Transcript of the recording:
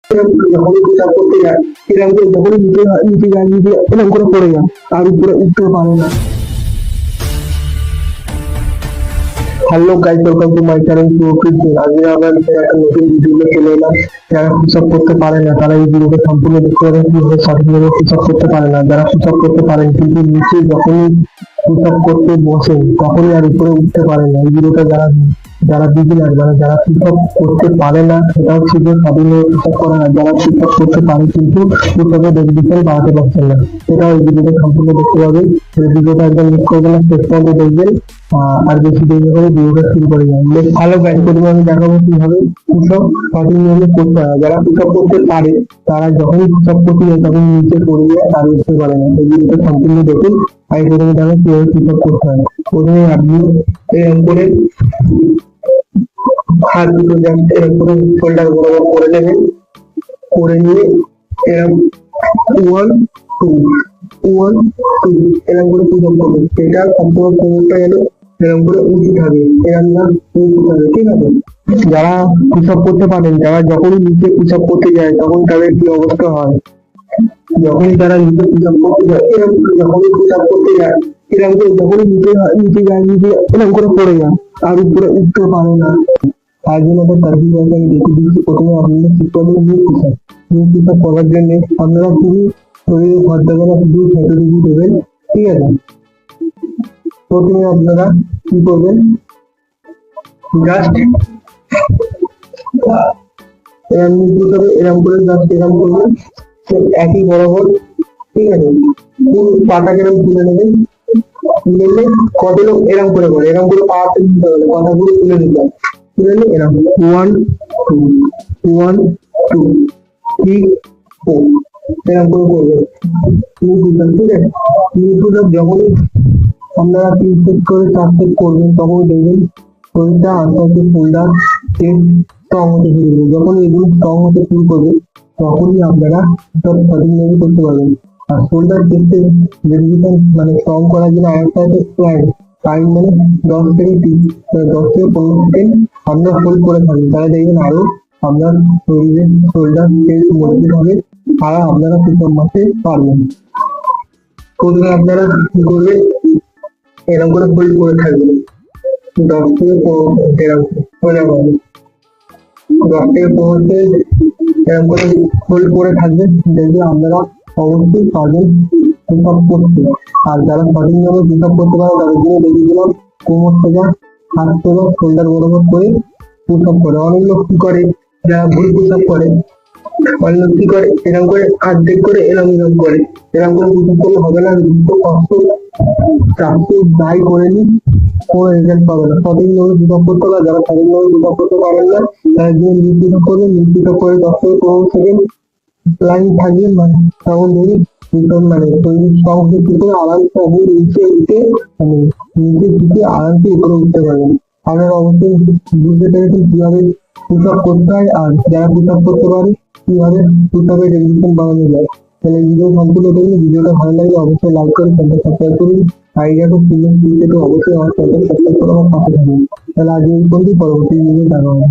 যখনই পুশ-আপ করতে যায় এরকম করে যখনই নিচে যায় এরকম করে পড়ে যায়, আর উপরে উঠতে পারে না। Hello guys, welcome to my channel প্রকৃতি। আজকে আমরা একটা নতুন ভিডিও চলে এলাম। যারা পুশ-আপ করতে পারে না তারা এই ভিডিওটা সম্পূর্ণ দেখতে পারেন, কিভাবে সঠিকভাবে পুশ-আপ করতে পারে না। যারা পুশ-আপ করতে পারেন কিন্তু নিচে যখনই পুশ-আপ করতে বসেন তখনই আর উপরে উঠতে পারে না। এই ভিডিওটা যারা যারা বিগিনার মানে যারা পুশ-আপ করতে পারে না, সেটা হচ্ছে যে স্বাধীনভাবে পুশ-আপ করে না। যারা পুশ-আপ করতে পারে কিন্তু পুশ-আপের ডেডিকেশন বাড়াতে পারছেন না, সেটা ওই ভিডিওটা সম্পূর্ণ দেখতে পাবেন। ভিডিওটা একদম মিস করবেন না, শেষ পর্যন্ত দেখবেন। আর বেশি দেরি করে ভিডিওটা শুরু করে যান। ভালো গাইড করবো, আমি দেখাবো কিভাবে পুশ-আপ সঠিক নিয়মে করতে হয়। যারা পুশ-আপ করতে পারে তারা যখনই পুশ-আপ করতে যায় তখন নিচে পড়ে যায় আর উঠতে পারে না। এই ভিডিওটা সম্পূর্ণ দেখুন। আর প্রথমে দেখো কিভাবে পুশ-আপ করতে হয়। প্রথমে আপনি এরকম করে হাত দুটো এরকম করে শোল্ডার বরাবর করে নেবেন। করে নিয়ে এরকম 1 2 1 2 এরকম করে পুশ-আপ করবেন। সেটা সম্পূর্ণ কোমরটা যেন এরকম করে উঁচু থাকে, এরকম না উঁচু থাকে, ঠিক আছে? যারা পুশ-আপ করতে পারেন, যারা যখনই নিচে পুশ-আপ করতে যায় তখন তাদের কি অবস্থা হয়, যখনই তারা নিচে পুশ-আপ করতে যায় এরকম যখনই পুশ-আপ করতে যায় এরকম করে যখনই নিচে যায় এরকম করে পড়ে যায় আর উপরে উঠতে পারে না। তার জন্য একটা সার্ভিস আছে, আমি দেখে দিচ্ছি। প্রথমে আপনাদের শিখতে হবে নিউ পুশ-আপ। নিউ পুশ-আপ করার জন্য আপনারা পুরো শরীরে ঘর দেবেন, শুধু ফ্যাটিলিটি দেবেন, ঠিক আছে? প্রথমে আপনারা কি করবেন, জাস্ট এরকম করে জাস্ট এরকম করবেন একই বরাবর, ঠিক আছে? পাটা কেরম তুলে নেবেন, তুলে নিলে কত লোক এরকম করে এরকম করে পাটা নিতে হবে, পাটাগুলো তুলে নিতে হবে। তুলে নিলে এরকম 1 2 1 2 3 4 এরকম করে করবেন। ঠিক আছে? যখনই আপনারা 3 সেট করে 4 সেট করবেন তখন দেখবেন শরীরটা আস্তে আস্তে শোল্ডার চেস্ট স্ট্রং হতে শুরু করবে। যখন এগুলো স্ট্রং হতে শুরু করবে তখনই আপনারা সঠিকভাবে করতে পারবেন। আর শোল্ডার চেস্টের ডেডিকেশন মানে স্ট্রং করার জন্য আরেকটা হচ্ছে প্ল্যান টাইম, মানে 10 থেকে 15 সেকেন্ড আপনারা হোল্ড করে থাকবেন। তাহলে দেখবেন আরো আপনার শরীরের শোল্ডার চেস্ট মজবুত হবে আর আপনারা পুশ-আপ মারতে পারবেন। প্রথমে আপনারা কি করবেন, এরকম করে হোল্ড করে থাকবেন 10 থেকে 15 এরকম হয়ে যাবে। 10 থেকে 15 সেকেন্ড এরকম করে হোল্ড করে থাকবেন, দেখবেন আপনারা অবশ্যই পারবেন পুশ-আপ করতে। আর যারা সঠিক নিয়মে পুশ-আপ করতে পারে তাদের জন্য দেখিয়ে দিলাম কোমর থেকে হাত থেকে শোল্ডার বরাবর করে পুশ-আপ করে। অনেক লোক কি করে, যারা ভুল পুশ-আপ করে, অনেক লোক কি করে এরকম করে অর্ধেক করে এরকম করে এরকম করে পুশ-আপ করলে হবে না। দুটো কষ্ট চাপতে যাই করে নি কোনো রেজাল্ট পাবে না। সঠিক নিয়মে পুশ-আপ করতে হবে। যারা সঠিক নিয়মে পুশ-আপ করতে পারেন না তারা যে নিচ পুশ-আপ করবেন, নিচ পুশ-আপ করে 10 থেকে 15 সেকেন্ড লাইন থাকবেন, মানে তখন দেখি মানে শরীর স্ট্রং হতে শুরু করে আরামসে নিচে উঠে মানে নিচে দিকে আরামসে উপরে উঠতে পারবেন। আপনারা অবশ্যই বুঝতে পেরেছেন কিভাবে পুশ-আপ করতে হয় আর যারা পুশ-আপ করতে পারে কিভাবে পুশ-আপের ডেডিকেশন বাড়ানো যায়। তাহলে ভিডিও সম্পূর্ণ দেখুন। ভিডিওটা ভালো লাগলে অবশ্যই লাইক করে চ্যানেলটা সাবস্ক্রাইব করুন। আইডিয়া টু ফিটনেস অবশ্যই আমার চ্যানেলটা সাবস্ক্রাইব করে আমার পাশে থাকুন। তাহলে আজ এই পর্যন্তই, পরবর্তী ভিডিও দেখা হবে।